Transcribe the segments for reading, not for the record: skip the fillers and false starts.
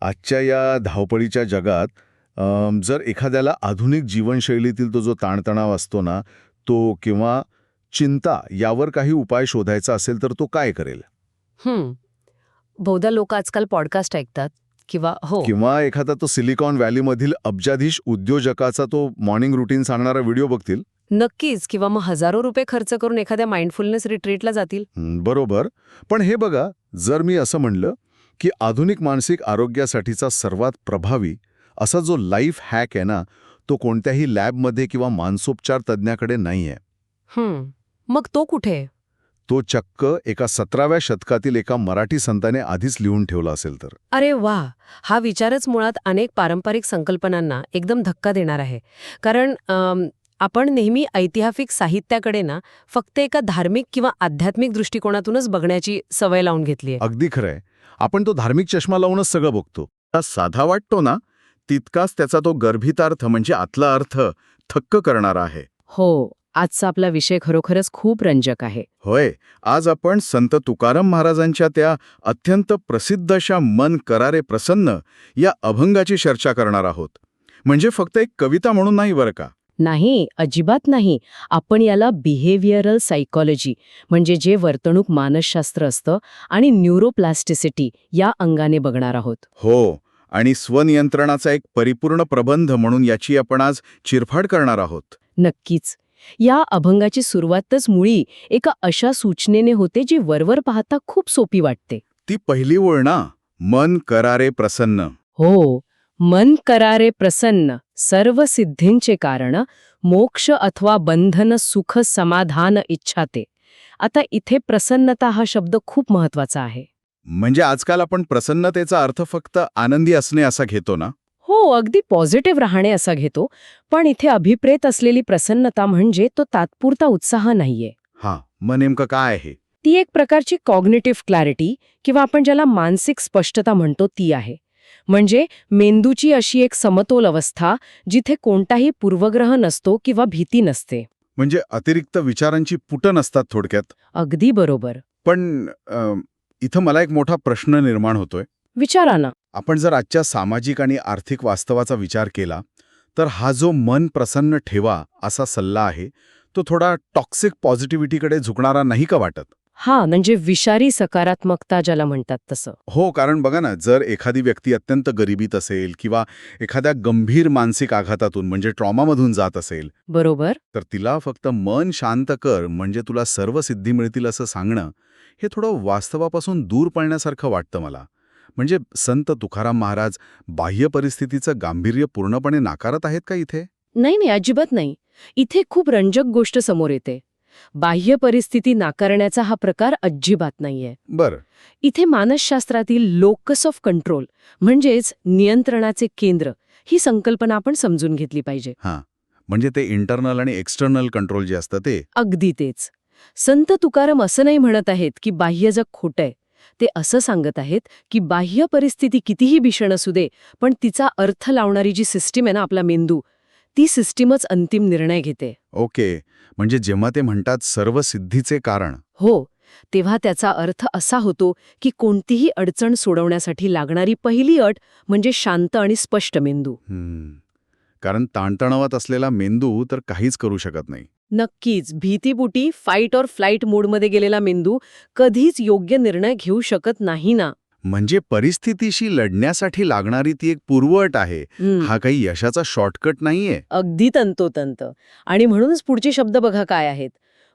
आजच्या या धावपळीच्या जगात जर एखाद्याला आधुनिक जीवनशैलीतील तो जो ताणतणाव असतो ना, तो किंवा चिंता यावर काही उपाय शोधायचा असेल तर तो काय करेल? हं. बहुधा लोक आजकाल पॉडकास्ट ऐकतात किंवा किंवा एखादा तो सिलिकॉन व्हॅलीमधील अब्जाधीश उद्योजकाचा तो मॉर्निंग रुटीन सांगणारा व्हिडिओ बघतील. नक्कीच किंवा मग हजारो रुपये खर्च करून एखाद्या माइंडफुलनेस रिट्रीटला जातील. बरोबर. पण हे बघा, जर मी असं म्हणलं की आधुनिक मानसिक आरोग्यासाठीचा सर्वात प्रभावी असा जो लाईफ हॅक आहे ना, तो कोणत्याही लॅबमध्ये किंवा मानसोपचार तज्ज्ञाकडे नाहीये. मग तो कुठे? तो चक्क एका 17व्या शतकातील एका मराठी संताने आधीच लिहून ठेवला असेल तर. अरे वा, हा विचारच मुळात अनेक पारंपरिक संकल्पनांना एकदम धक्का देणार आहे. कारण आपण नेहमी ऐतिहासिक साहित्याकडे ना फक्त एका धार्मिक किंवा आध्यात्मिक दृष्टिकोनातूनच बघण्याची सवय लावून घेतली आहे. अगदी खरंय. आपण तो धार्मिक चष्मा लावूनच सगळं बघतो. साधा वाटतो ना, तितकाच त्याचा तो गर्भितार्थ म्हणजे आतला अर्थ थक्क करणारा आहे. हो, आजचा आपला विषय खरोखरच खूप रंजक आहे. होय. आज आपण संत तुकाराम महाराजांच्या त्या अत्यंत प्रसिद्ध अशा मन करारे प्रसन्न या अभंगाची चर्चा करणार आहोत. म्हणजे फक्त एक कविता म्हणून नाही बरं का. नाही, अजिबात नाही. आपण याला बिहेवियरल सायकॉलॉजी म्हणजे जे वर्तणूक मानसशास्त्र असतं आणि न्यूरोप्लास्टिसिटी या अंगाने बघणार आहोत. हो, आणि स्वनियंत्रणाचा एक परिपूर्ण प्रबंध म्हणून याची आपण आज चिरफाड करणार आहोत. नक्कीच. या अभंगाची सुरुवातच मुळी एका अशा सूचनेने होते जी वरवर पाहता खूप सोपी वाटते. ती पहिली ओळ ना, मन करारे प्रसन्न. हो, मन करारे प्रसन्न सर्व सिद्धींचे कारण मोक्ष अथवा बंधन सुख समाधान इच्छाते. आता इथे प्रसन्नता हा शब्द खूप महत्वाचा आहे. म्हणजे आजकाल आपण प्रसन्नतेचा अर्थ फक्त आनंदी असणे असा घेतो ना. हो, अगदी पॉझिटिव्ह राहणे असा घेतो. पण इथे अभिप्रेत असलेली प्रसन्नता म्हणजे तो तात्पुरता उत्साह नाहीये. हां, मग नेमकं काय आहे? ती एक प्रकारची कॉग्निटिव्ह क्लॅरिटी किंवा आपण ज्याला मानसिक स्पष्टता म्हणतो ती आहे. म्हणजे मेंदूची अशी एक समतोल अवस्था जिथे कोणताही पूर्वग्रह नसतो किंवा भीती नसते. म्हणजे अतिरिक्त विचारांची पुटं नसतात थोडक्यात. अगदी बरोबर. पण इथं मला एक मोठा प्रश्न निर्माण होतोय. विचारा ना. आपण जर आजच्या सामाजिक आणि आर्थिक वास्तवाचा विचार केला तर हा जो मन प्रसन्न ठेवा असा सल्ला आहे तो थोडा टॉक्सिक पॉझिटिव्हिटीकडे झुकणारा नाही का वाटत? म्हणजे विषारी सकारात्मकता ज्याला म्हणतात तसं. हो, कारण बघा ना, जर एखादी व्यक्ती अत्यंत गरिबीत असेल किंवा एखाद्या गंभीर मानसिक आघातातून म्हणजे ट्रॉमामधून जात असेल, बरोबर. तर तिला फक्त मन शांत कर म्हणजे तुला सर्व सिद्धी मिळतील असं सांगणं हे थोडं वास्तवापासून दूर पळण्यासारखं वाटतं मला. म्हणजे संत तुकाराम महाराज बाह्य परिस्थितीचं गांभीर्य पूर्णपणे नाकारत आहेत का इथे? नाही, अजिबात नाही. इथे खूप रंजक गोष्ट समोर येते. बाह्य परिस्थिती नाकारण्याचा हा प्रकार अजिबात नाहीये. बरं. इथे मानसशास्त्रातील लोकस ऑफ कंट्रोल म्हणजेच नियंत्रणाचे केंद्र ही संकल्पना आपण समजून घेतली पाहिजे. हां, म्हणजे ते इंटरनल आणि एक्सटर्नल कंट्रोल जे असतं ते. अगदी तेच. संत तुकाराम असं नाही म्हणत आहेत की बाह्य जग खोटंय. ते असं सांगत आहेत की बाह्य परिस्थिती कितीही भीषण असू दे, पण तिचा अर्थ लावणारी जी सिस्टीम आहे ना आपला मेंदू, ती सिस्टीमच अंतिम निर्णय घेते. ओके. म्हणजे जेव्हा ते म्हणतात सर्व सिद्धीचे कारण. हो, तेव्हा त्याचा अर्थ असा होतो की कोणतीही अडचण सोडवण्यासाठी लागणारी पहिली अट म्हणजे शांत आणि स्पष्ट मेंदू. कारण ताणतणावात असलेला मेंदू तर काहीच करू शकत नाही. नक्कीच. भीतीपुटी फाईट और फ्लाईट मोडमध्ये गेलेला मेंदू कधीच योग्य निर्णय घेऊ शकत नाही ना. म्हणजे परिस्थितीशी लढण्यासाठी लागणारी ती एक पूर्वअट आहे. हा काही यशाचा शॉर्टकट नाहीये. अगदी तंतोतंत. आणि म्हणूनच पुढचे शब्द बघा काय आहेत.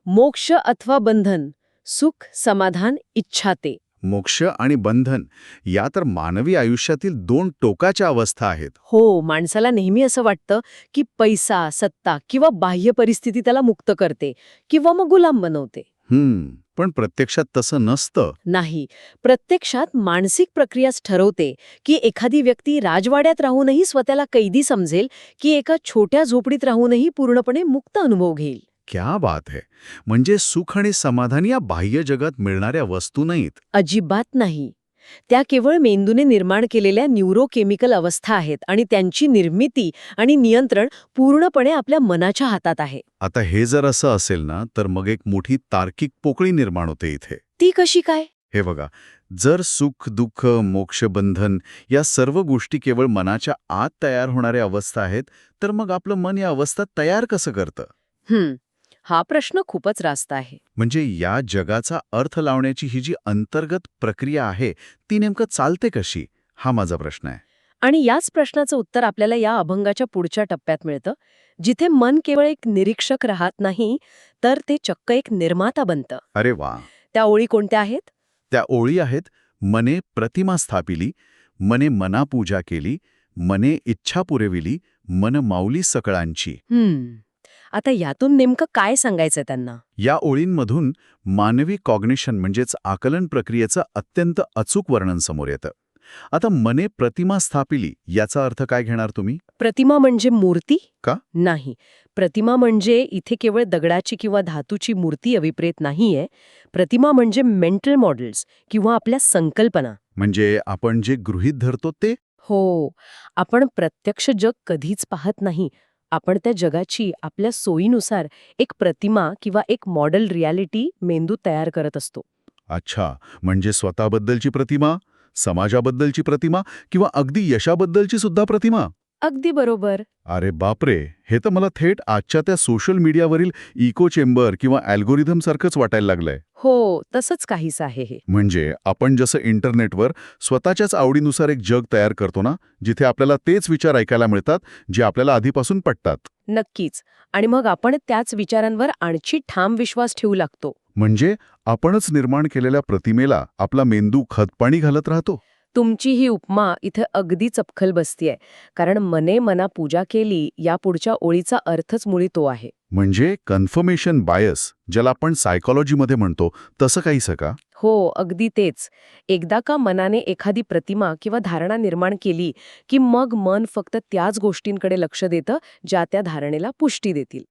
मोक्ष अथवा बंधन, सुख समाधान इच्छाते. मोक्ष आणि बंधन या तर मानवी आयुष्यातील दोन टोकाच्या अवस्था आहेत. हो, माणसाला नेहमी असं वाटतं की पैसा, सत्ता किंवा बाह्य परिस्थिती त्याला मुक्त करते किंवा मग गुलाम बनवते. पण प्रत्यक्षात तसं नसतं. नाही, प्रत्यक्षात मानसिक प्रक्रियाच ठरवते की एखादी व्यक्ती राजवाड्यात राहूनही स्वतःला कैदी समजेल की एका छोट्या झोपडीत राहूनही पूर्णपणे मुक्त अनुभव घेईल. क्या बात है. म्हणजे सुख आणि समाधान या बाह्य जगात मिळणाऱ्या वस्तू नाहीत. अजिबात नाही. त्या केवळ मेंदूने निर्माण केलेल्या न्यूरोकेमिकल अवस्था आहेत आणि त्यांची निर्मिती आणि नियंत्रण पूर्णपणे आपल्या मनाच्या हातात आहे. आता हे जर असं असेल ना, तर मग एक मोठी तार्किक पोकळी निर्माण होते इथे. ती कशी काय? हे बघा, जर सुख दुःख मोक्षबंधन या सर्व गोष्टी केवळ मनाच्या आत तयार होणाऱ्या अवस्था आहेत, तर मग आपलं मन या अवस्था तयार कसं करतं? हा प्रश्न खूपच रास्त आहे. म्हणजे या जगाचा अर्थ लावण्याची ही जी अंतर्गत प्रक्रिया आहे ती नेमकं चालते कशी, हा माझा प्रश्न आहे. आणि याच प्रश्नाचं उत्तर आपल्याला या अभंगाच्या पुढच्या टप्प्यात मिळतं, जिथे मन केवळ एक निरीक्षक राहत नाही, तर ते चक्क एक निर्माता बनतं. अरे वा. त्या ओळी कोणत्या आहेत? त्या ओळी आहेत, मने प्रतिमा स्थापिली, मने मना पूजा केली, मने इच्छा पुरविली, मन माऊली सकळांची. आता यातून नेमकं काय सांगायचं त्यांना? या ओळींमधून मानवी कॉग्निशन म्हणजेच आकलन प्रक्रियेचं अत्यंत अचूक वर्णन समोर येतं. आता मने प्रतिमा स्थापिली याचा अर्थ काय घेणार तुम्ही? प्रतिमा म्हणजे मूर्ती? का? नाही. प्रतिमा म्हणजे इथे केवळ दगडाची किंवा धातूची मूर्ती अभिप्रेत नाहीये. प्रतिमा म्हणजे मेंटल मॉडेल्स किंवा आपल्या संकल्पना. म्हणजे आपण जे गृहीत धरतो ते? हो. आपण प्रत्यक्ष जग कधीच पाहत नाही. आपण त्या जगाची आपल्या सोयीनुसार एक प्रतिमा किंवा एक मॉडेल रियालिटी मेंदू तयार करत असतो. अच्छा, म्हणजे स्वतःबद्दलची प्रतिमा, समाजाबद्दलची प्रतिमा किंवा अगदी यशाबद्दलची सुद्धा प्रतिमा? अगदी बरोबर. अरे बापरे, हे तर मला थेट आजच्या त्या सोशल मीडियावरील इको चेंबर किंवा अल्गोरिथम सारखंच वाटायला लागलंय. हो, तसंच काहीच आहे हे. म्हणजे आपण जसं इंटरनेटवर स्वतःच्याच आवडीनुसार एक जग तयार करतो ना, जिथे आपल्याला तेच विचार ऐकायला मिळतात जे आपल्याला आधीपासून पटतात. नक्कीच. आणि मग आपण त्याच विचारांवर आणखी ठाम विश्वास ठेवू लागतो. म्हणजे आपणच निर्माण केलेल्या प्रतिमेला आपला मेंदू खतपाणी घालत राहतो. तुमची ही उपमा इथे अगदी चपखल बसतीये. कारण मने मना पूजा केली या पुढच्या ओळीचा अर्थच मुळी तो आहे. म्हणजे कन्फर्मेशन बायस, ज्याला आपण सायकोलॉजीमध्ये म्हणतो, तसं काहीसं का? हो, अगदी तेच. एकदा का मनाने एखादी प्रतिमा किंवा धारणा निर्माण केली, की मग मन फक्त त्याच गोष्टींकडे लक्ष देतं, ज्या त्या धारणेला पुष्टी देतील.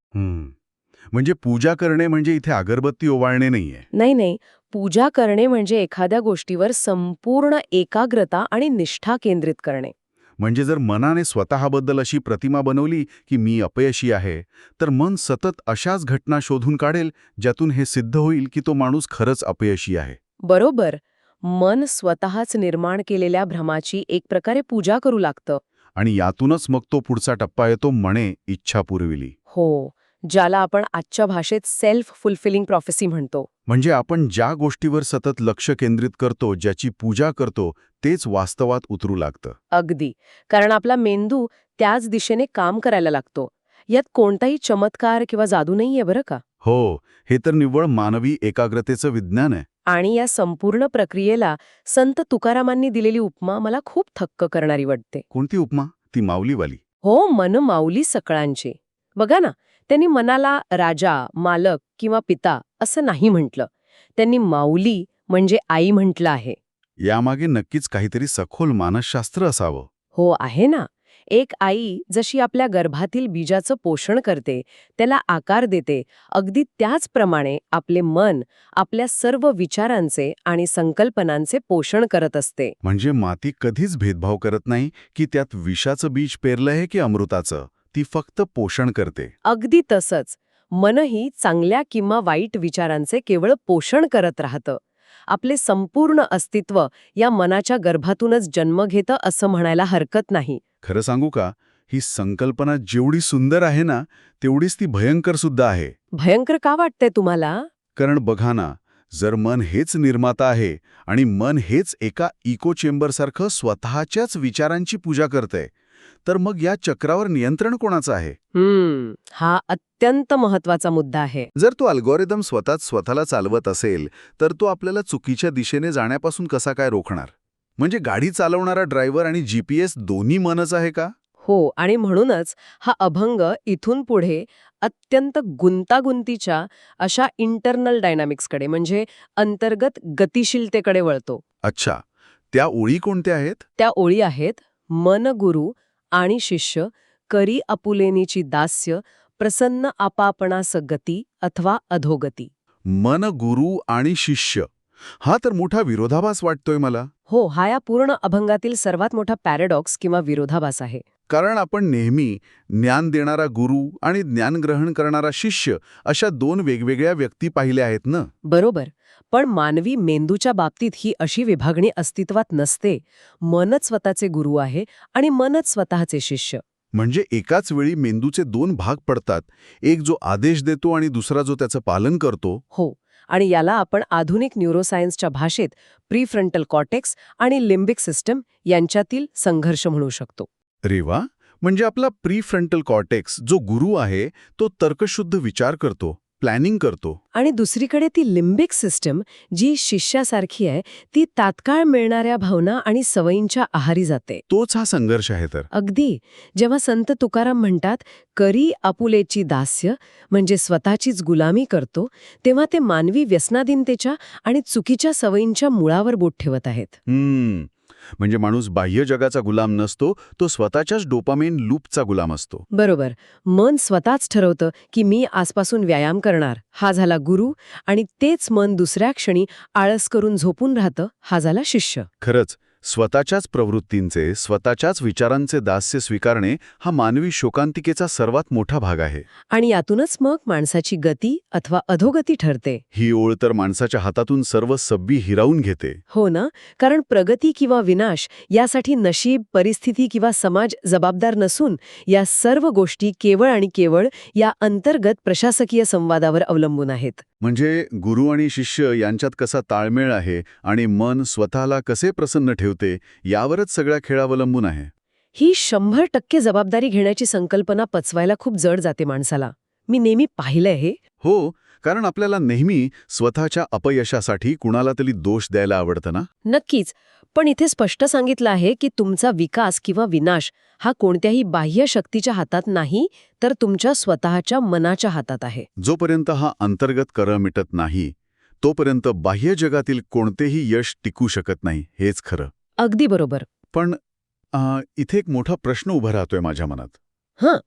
म्हणजे पूजा करणे म्हणजे इथे अगरबत्ती ओवाळणे नाहीये. नाही. पूजा करणे म्हणजे एखाद्या गोष्टीवर संपूर्ण एकाग्रता आणि निष्ठा केंद्रित करणे. म्हणजे जर मनाने स्वतःबद्दल अशी प्रतिमा बनवली की मी अपयशी आहे, तर मन सतत अशाच घटना शोधून काढेल ज्यातून हे सिद्ध होईल की तो माणूस खरंच अपयशी आहे. बरोबर. मन स्वतःच निर्माण केलेल्या भ्रमाची एक प्रकारे पूजा करू लागतं. आणि यातूनच मग तो पुढचा टप्पा येतो, म्हणे इच्छा पुरविली. हो, ज्याला आपण आजच्या भाषेत सेल्फ फुलफिलिंग प्रॉफेसी म्हणतो. म्हणजे आपण ज्या गोष्टीवर सतत लक्ष केंद्रित करतो, ज्याची पूजा करतो, तेच वास्तवात उतरू लागतं. अगदी. कारण आपला मेंदू त्याच दिशेने काम करायला लागतो. यात कोणताही चमत्कार किंवा जादू नाहीये बरं का. हो, हे तर निव्वळ मानवी एकाग्रतेचं विज्ञान आहे. आणि या संपूर्ण प्रक्रियेला संत तुकारामांनी दिलेली उपमा मला खूप थक्क करणारी वाटते. कोणती उपमा? ती माऊलीवाली. हो, मन माऊली सकळांची. बघा ना, त्यांनी मनाला राजा, मालक किंवा पिता असं नाही म्हटलं. त्यांनी माऊली म्हणजे आई म्हटलं आहे. यामागे नक्कीच काहीतरी सखोल मानसशास्त्र असावं. हो, आहे ना. एक आई जशी आपल्या गर्भातील बीजाचं पोषण करते, त्याला आकार देते, अगदी त्याचप्रमाणे आपले मन आपल्या सर्व विचारांचे आणि संकल्पनांचे पोषण करत असते. म्हणजे माती कधीच भेदभाव करत नाही की त्यात विषाचं बीज पेरलंय की अमृताचं. ती फक्त पोषण करते. अगदी तसंच. मनही चांगल्या किंवा वाईट विचारांचे केवळ पोषण करत राहतं. आपले संपूर्ण अस्तित्व या मनाच्या गर्भातूनच जन्म घेतं असं म्हणायला हरकत नाही. खरं सांगू का, ही संकल्पना जेवढी सुंदर आहे ना, तेवढीच ती भयंकर सुद्धा आहे. भयंकर का वाटतंय तुम्हाला? कारण बघा ना, जर मन हेच निर्माता आहे आणि मन हेच एका इको चेंबरसारखं स्वतःच्याच विचारांची पूजा करतंय, तर मग या चक्रावर नियंत्रण कोणाचं आहे? हा अत्यंत महत्वाचा मुद्दा आहे. जर तो अल्गोरिदम स्वतःला चालवत असेल, तर तो आपल्याला चुकीच्या दिशेने जाण्यापासून कसा काय रोखणार? म्हणजे गाडी चालवणारा ड्रायव्हर आणि जीपीएस दोन्ही मनच आहे का? हो, आणि म्हणूनच हा अभंग इथून पुढे अत्यंत गुंतागुंतीच्या अशा इंटरनल डायनामिक्सकडे म्हणजे अंतर्गत गतिशीलतेकडे वळतो. अच्छा, त्या ओळी कोणत्या आहेत? त्या ओळी आहेत, मन गुरु आणि शिष्य करी आपुलेनीची दास्य प्रसन्न आपापणास गती अथवा अधोगती. मन, गुरु आणि शिष्य, हा तर मोठा विरोधाभास वाटतोय मला. हो, हा या पूर्ण अभंगातील सर्वात मोठा पॅराडॉक्स किंवा विरोधाभास आहे. कारण आपण नेहमी ज्ञान देणारा गुरु आणि ज्ञान ग्रहण करणारा शिष्य अशा दोन वेगवेगळ्या व्यक्ती पाहिल्या आहेत ना. बरोबर. पण मानवी मेंदूच्या बाबतीत ही अशी विभागणी अस्तित्वात नसते. मनच स्वतःचे गुरु आहे आणि मनच स्वतःचे शिष्य. म्हणजे एकाच वेळी मेंदूचे दोन भाग पडतात, एक जो आदेश देतो आणि दुसरा जो त्याचं पालन करतो. हो. आणि याला आपण आधुनिक न्यूरोसायन्सच्या भाषेत प्रीफ्रंटल कॉर्टेक्स आणि लिम्बिक सिस्टम यांच्यातील संघर्ष म्हणू शकतो. अरे वा, म्हणजे आपला प्रीफ्रंटल कॉर्टेक्स जो गुरु आहे तो तर्कशुद्ध विचार करतो, प्लॅनिंग करतो. आणि दुसरीकडे ती लिम्बिक सिस्टम जी शिष्यासारखी आहे ती तात्काळ मिळणाऱ्या भावना आणि सवयींच्या आहारी जाते. तोच हा संघर्ष आहे तर. अगदी. जेव्हा संत तुकाराम म्हणतात करी आपुलेची दास्य म्हणजे स्वतःचीच गुलामी करतो, तेव्हा ते मानवी व्यसनाधीनतेच्या आणि चुकीच्या सवयींच्या मुळावर बोट ठेवत आहेत. म्हणजे माणूस बाह्य जगाचा गुलाम नसतो, तो स्वतःच्याच डोपामेन लूपचा गुलाम असतो. बरोबर. मन स्वतःच ठरवतं की मी आजपासून व्यायाम करणार, हा झाला गुरु, आणि तेच मन दुसऱ्या क्षणी आळस करून झोपून राहतं, हा झाला शिष्य. खरंच, स्वतःच्याच प्रवृत्तींचे, स्वतःच्याच विचारांचे दास्य स्वीकारणे हा मानवी शोकांतिकेचा सर्वात मोठा भाग आहे. आणि यातूनच मग माणसाची गती अथवा अधोगती ठरते. ही ओळ तर माणसाच्या हातातून सर्व सब्बी हिरावून घेते. हो ना. कारण प्रगती किंवा विनाश यासाठी नशीब, परिस्थिती किंवा समाज जबाबदार नसून या सर्व गोष्टी केवळ आणि केवळ या अंतर्गत प्रशासकीय संवादावर अवलंबून आहेत. म्हणजे गुरु आणि शिष्य यांच्यात कसा ताळमेळ आहे आणि मन स्वतःला कसे प्रसन्न ठेवते यावरच सगळा खेळ अवलंबून आहे. ही 100% जबाबदारी घेण्याची संकल्पना पचवायला खूप जड जाते माणसाला. मी नेहमी पाहिलंय हे. हो, कारण आपल्याला नेहमी स्वतःच्या अपयशासाठी कुणाला तरी दोष द्यायला आवडतं ना. नक्कीच. पण इथे स्पष्ट सांगितलं आहे की तुमचा विकास किंवा विनाश हा कोणत्याही बाह्य शक्तीच्या हातात नाही, तर तुमच्या स्वतःच्या मनाच्या हातात आहे. जोपर्यंत हा अंतर्गत कर मिटत नाही, तोपर्यंत बाह्य जगातील कोणतेही यश टिकू शकत नाही, हेच खरं. अगदी बरोबर. पण इथे एक मोठा प्रश्न उभा राहतोय माझ्या मनात.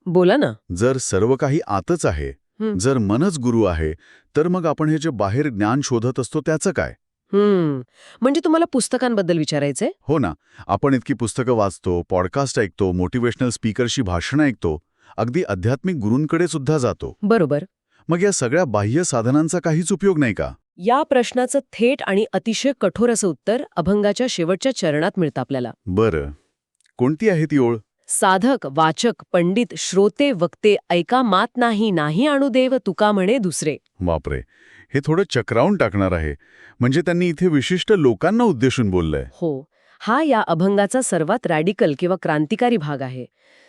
बोला ना. जर सर्व काही आतच आहे, जर मनच गुरु आहे, तर मग आपण हे जे बाहेर ज्ञान शोधत असतो त्याचं काय? म्हणजे तुम्हाला पुस्तकांबद्दल विचारायचंय? हो ना, आपण इतकी पुस्तकं वाचतो, पॉडकास्ट ऐकतो, मोटिवेशनल स्पीकरशी भाषणं ऐकतो, अगदी आध्यात्मिक गुरूंकडे सुद्धा जातो. बरोबर. मग या सगळ्या बाह्य साधनांचा काहीच उपयोग नाही का? या प्रश्नाचं थेट आणि अतिशय कठोर असं उत्तर अभंगाच्या शेवटच्या चरणात मिळतं आपल्याला. बरं, कोणती आहे ती ओळ? साधक, वाचक, पंडित, श्रोते, वक्ते ऐका मात नाही, नाही आणू देव तुका म्हणे दुसरे. बापरे, हे थोडं चक्रावून टाकणार आहे. म्हणजे त्यांनी इथे विशिष्ट लोकांना उद्देशून बोललंय. हो. हा या अभंगाचा सर्वात रॅडिकल किंवा क्रांतिकारी भाग आहे.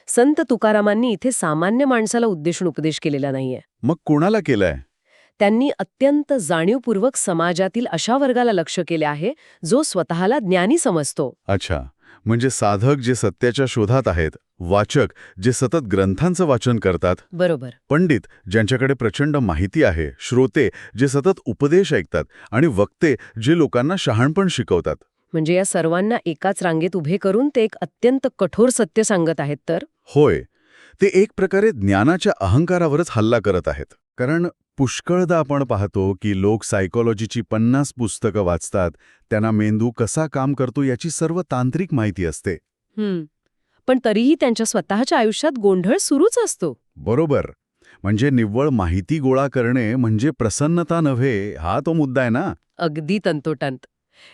संत तुकारामांनी इथे सामान्य माणसाला उद्देशून उपदेश केलेला नाहीये. मग कोणाला केलाय? त्यांनी अत्यंत जाणीवपूर्वक समाजातील अशा वर्गाला लक्ष केले आहे जो स्वतःला ज्ञानी समजतो. अच्छा, म्हणजे साधक जे सत्याच्या शोधात आहेत, वाचक जे सतत ग्रंथांचं वाचन करतात, बरोबर, पंडित ज्यांच्याकडे प्रचंड माहिती आहे, श्रोते जे सतत उपदेश ऐकतात आणि वक्ते जे लोकांना शहाणपण शिकवतात. म्हणजे या सर्वांना एकाच रांगेत उभे करून ते एक अत्यंत कठोर सत्य सांगत आहेत. तर होय, ते एक प्रकारे ज्ञानाच्या अहंकारावरच हल्ला करत आहेत. कारण पुष्कळदा आपण पाहतो की लोक सायकोलॉजीची 50 पुस्तकं वाचतात, त्यांना मेंदू कसा काम करतो याची सर्व तांत्रिक माहिती असते. पण तरीही त्यांच्या स्वतःच्या आयुष्यात गोंधळ सुरूच असतो. बरोबर. म्हणजे निव्वळ माहिती गोळा करणे म्हणजे प्रसन्नता नव्हे, हा तो मुद्दा आहे ना. अगदी तंतोतंत.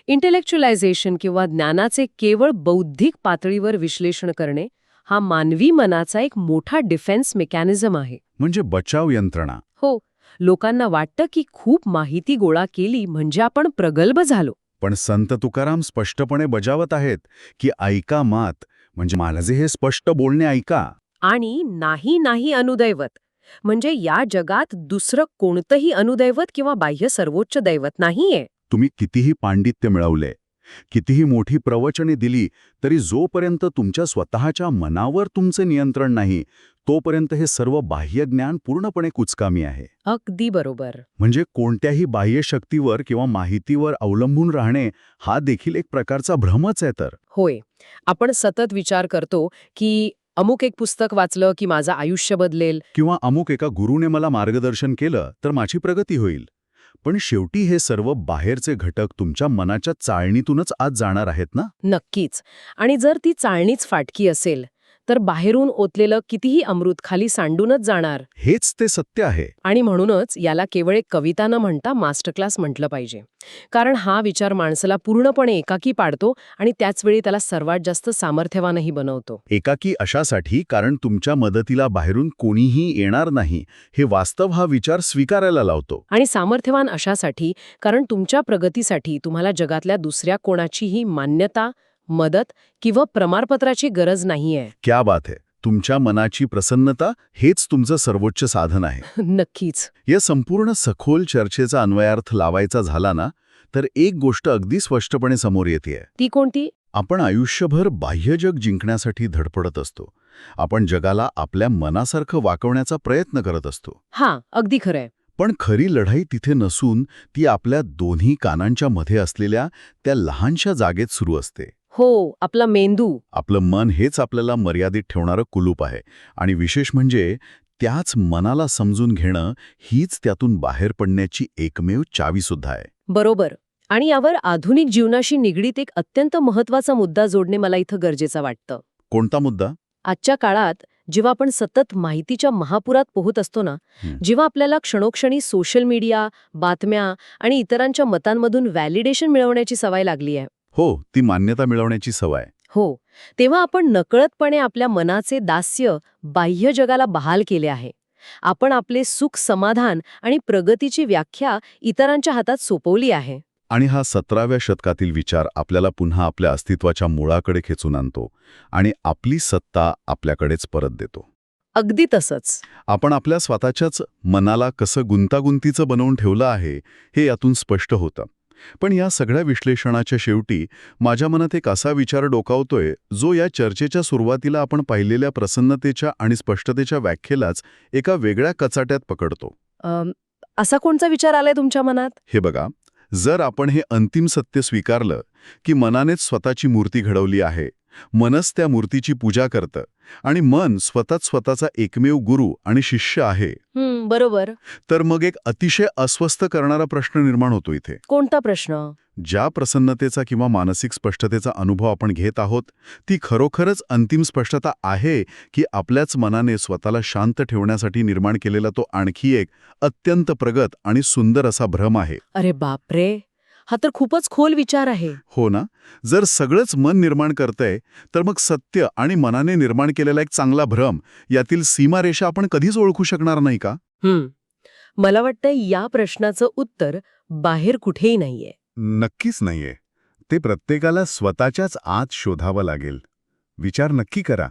इंटेलेक्च्युअलायझेशन किंवा ज्ञानाचे केवळ बौद्धिक पातळीवर विश्लेषण करणे हा मानवी मनाचा एक मोठा डिफेन्स मेकॅनिझम आहे. म्हणजे बचाव यंत्रणा. हो. लोकांना वाटतं की खूप माहिती गोळा केली म्हणजे आपण प्रगल्भ झालो. पण संत तुकाराम स्पष्टपणे बजावत आहेत की ऐका मात, म्हणजे माझे हे स्पष्ट बोलणे ऐका. आणि नाही नाही अनुदैवत, म्हणजे या जगात दुसरं कोणतंही अनुदैवत किंवा बाह्य सर्वोच्च दैवत नाहीये. तुम्ही कितीही पांडित्य मिळवले, कितीही मोठी प्रवचने दिली, तरी जोपर्यंत तुमच्या स्वतःच्या मनावर तुमचे नियंत्रण नाही, तोपर्यंत हे सर्व बाह्य ज्ञान पूर्णपणे कुचकामी आहे. अगदी बरोबर. म्हणजे कोणत्याही बाह्य शक्तीवर किंवा माहितीवर अवलंबून राहणे हा देखील एक प्रकारचा भ्रमच आहे. तर होय, आपण सतत विचार करतो की अमुक एक पुस्तक वाचलं की माझं आयुष्य बदलेल, किंवा अमुक एका गुरुने मला मार्गदर्शन केलं तर माझी प्रगती होईल. पण शेवटी हे सर्व बाहेरचे घटक तुमच्या मनाच्या चाळणीतूनच आत जाणार आहेत ना. नक्कीच. आणि जर ती चाळणीच फाटकी असेल तर बाहेरून ओतलेलं कितीही अमृत खाली सांडूनच जाणार. हेच ते सत्य आहे. आणि म्हणूनच याला केवळ एक कविता न म्हणता मास्टर क्लास म्हटलं पाहिजे. कारण हा विचार माणसाला पूर्णपणे एकाकी पाडतो आणि त्याचवेळी त्याला सर्वात जास्त सामर्थ्यवानही बनवतो. एकाकी अशासाठी कारण तुमच्या मदतीला बाहेरून कोणीही येणार नाही हे वास्तव हा विचार स्वीकारायला लावतो. आणि सामर्थ्यवान अशासाठी कारण तुमच्या प्रगतीसाठी तुम्हाला जगातल्या दुसऱ्या कोणाचीही मान्यता, मदत किंवा प्रमाणपत्राची गरज नाहीये. क्या बात है. तुमच्या मनाची प्रसन्नता हेच तुमचं सर्वोच्च साधन आहे. नक्कीच. या संपूर्ण सखोल चर्चेचा अन्वयार्थ लावायचा झाला ना तर एक गोष्ट अगदी स्पष्टपणे समोर येतेय. ती कोणती? आपण आयुष्यभर बाह्य जग जिंकण्यासाठी धडपडत असतो. आपण जगाला आपल्या मनासारखं वाकवण्याचा प्रयत्न करत असतो. अगदी खरंय. पण खरी लढाई तिथे नसून ती आपल्या दोन्ही कानांच्या मध्ये असलेल्या त्या लहानशा जागेत सुरू असते. हो, आपला मेंदू. आपलं मन हेच आपल्याला मर्यादित ठेवणारं कुलूप आहे आणि विशेष म्हणजे त्याच मनाला समजून घेणं हीच त्यातून बाहेर पडण्याची एकमेव चावीसुद्धा आहे. बरोबर. आणि यावर आधुनिक जीवनाशी निगडीत एक अत्यंत महत्वाचा मुद्दा जोडणे मला इथं गरजेचं वाटतं. कोणता मुद्दा? आजच्या काळात जेव्हा आपण सतत माहितीच्या महापुरात पोहत असतो ना, जेव्हा आपल्याला क्षणोक्षणी सोशल मीडिया, बातम्या आणि इतरांच्या मतांमधून व्हॅलिडेशन मिळवण्याची सवय लागली आहे. हो, ती मान्यता मिळवण्याची सवय. हो, तेव्हा आपण नकळतपणे आपल्या मनाचे दास्य बाह्य जगाला बहाल केले आहे. आपण आपले सुख, समाधान आणि प्रगतीची व्याख्या इतरांच्या हातात सोपवली आहे. आणि हा 17व्या शतकातील विचार आपल्याला पुन्हा आपल्या अस्तित्वाच्या मुळाकडे खेचून आणतो आणि आपली सत्ता आपल्याकडेच परत देतो. अगदी तसंच. आपण आपल्या स्वतःच्याच मनाला कसं गुंतागुंतीचं बनवून ठेवलं आहे हे यातून स्पष्ट होतं. पण या सगळ्या विश्लेषणाच्या शेवटी माझ्या मनात एक असा विचार डोकावतोय जो या चर्चेच्या सुरुवातीला आपण पाहिलेल्या प्रसन्नतेच्या आणि स्पष्टतेच्या व्याख्येलाच एका वेगळ्या कचाट्यात पकडतो. असा कोणता विचार आलाय तुमच्या मनात? हे बघा, जर आपण हे अंतिम सत्य स्वीकारलं की मनानेच स्वतःची मूर्ती घडवली आहे, मनच त्या मूर्तीची पूजा करतं आणि मन स्वतःचा एकमेव गुरु आणि शिष्य आहे, बरोबर. तर मग एक अतिशय अस्वस्थ करणारा प्रश्न निर्माण होतो इथे. कोणता प्रश्न? ज्या प्रसन्नतेचा किंवा मानसिक स्पष्टतेचा अनुभव आपण घेत आहोत ती खरोखरच अंतिम स्पष्टता आहे की आपल्याच मनाने स्वतःला शांत ठेवण्यासाठी निर्माण केलेला तो आणखी एक अत्यंत प्रगत आणि सुंदर असा भ्रम आहे? अरे बापरे, हा तर खूपच खोल विचार आहे. हो ना. जर सगळंच मन निर्माण करतंय तर मग सत्य आणि मनाने निर्माण केलेला एक चांगला भ्रम यातील सीमारेषा आपण कधीच ओळखू शकणार नाही का? मला वाटतं या प्रश्नाचं उत्तर बाहेर कुठेही नाहीये. नक्कीच नाहीये. ते प्रत्येकाला स्वतःच्याच आत शोधावं लागेल. विचार नक्की करा.